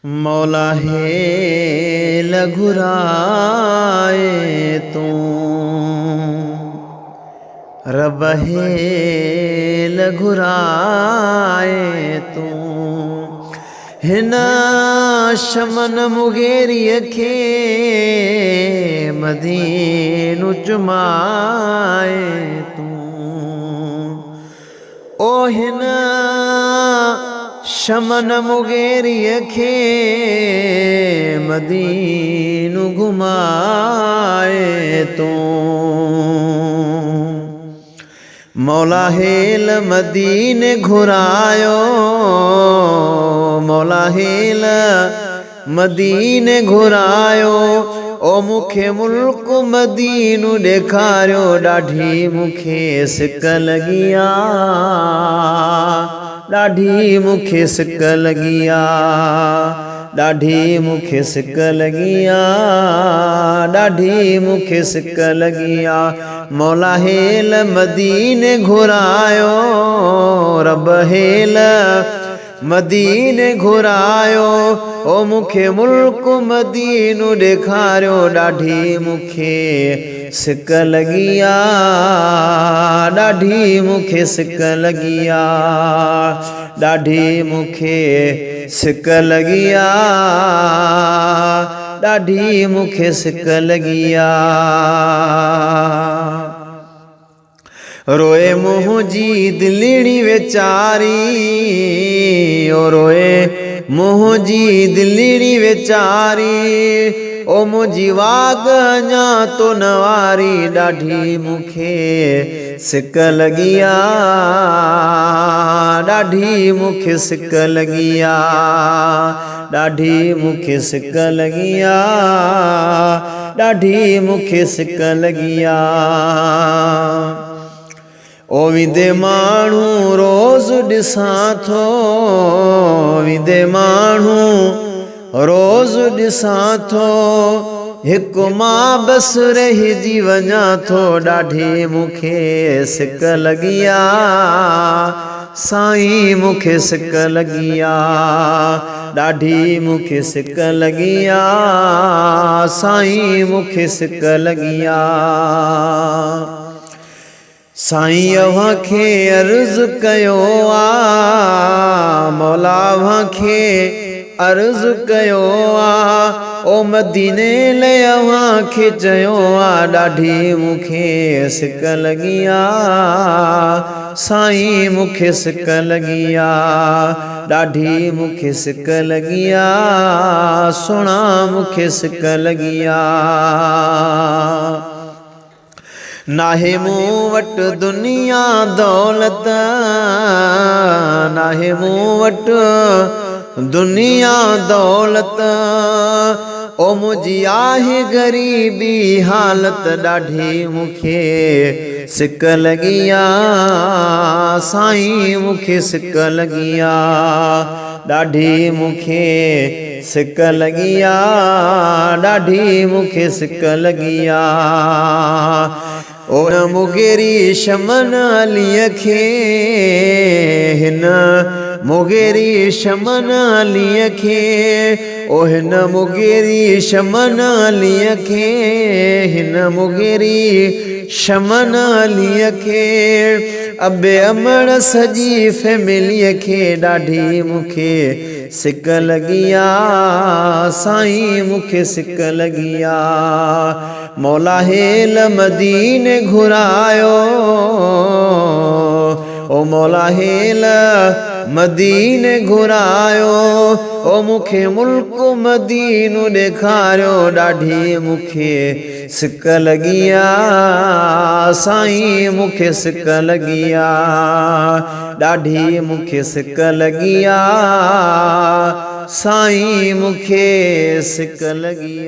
मौला हेल घुराए तू रब हेल घुराए तू हिन शमन मुगेरीअ खे मदीनो चुमाए तू ओ हिन शमन मुगेरीअ खे मदीनो घुमाए तू मौला हेल मदीने घुरायो मौला हेल मदीने घुरायो ओ मुखे मुल्क मदीनो ॾेखारियो ॾाढी मुखे सिक लॻी ॾाढी मुखे सिक लॻी ॾाढी मुखे सिक लॻी ॾाढी मुखे सिक लॻी मौला हेल मदीने घुरायो रब हेल मदीने घुरायो ओ मुखे मुल्क मदीनो ॾेखारियो ॾाढी मुखे सिक लॻी ॾाढी मुखे सिक लॻी ॾाढी मुखे सिक लॻी ॾाढी मुखे सिक लॻी रोए मुंहिंजी दिलड़ी वेचारी ओ रोए मुंहिंजी दिलड़ी वेचारी ओ मुंहिंजी वाग अञा तो नवारी ॾाढी मुखे सिक लॻी ॾाढी मुखे सिक लॻी ॾाढी मुखे सिक लॻी ॾाढी मुखे सिक लॻी ओ विदे माण्हू रोज़ ॾिसां थो विदे माण्हू रोज़ ॾिसां थो हिकु मां बस रहिजी वञा थो ॾाढी मुखे सिक लॻी साईं मुखे सिक लॻी ॾाढी मुखे सिक लॻी साईं मुखे सिक लॻी साईं अव्हां खे अर्ज़ कयो मौला अव्हां खे अर्ज़ कयो ओ मदीने लाइ अव्हां खे चयो ॾाढी मुखे सिक लॻी साईं मुखे सिक लॻी ॾाढी मुखे सिक लॻी सुहिणा मुखे सिक लॻी नाहे मूं वटि दुनिया दौलत नाहे मूं वटि दुनिया दौलत ओ मुंहिंजी आहे ग़रीबी हालत ॾाढी मुखे सिक लॻी साईं मुखे सिक लॻी ॾाढी मुखे सिक लॻी ॾाढी मुखे सिक लॻी ओ मुगेरी शमन अलीअ खे हिन मुगेरी शमन अलीअ खे ओ हिन मुगेरी शमन अलीअ खे हिन मुगेरी शमन अलीअ खे अबे अमड़ सॼी फैमिलीअ खे ॾाढी मुखे सिक लॻी साईं मुखे सिक लॻी मौला हेल मदीने घुरायो ओ मौला हेल मदीने घुरायो ओ मुखे मुल्क मदीनो ॾेखारियो ॾाढी मुखे सिक लॻी साईं मुखे सिक लॻी ॾाढी मुखे सिक लॻी साईं मुखे सिक लॻी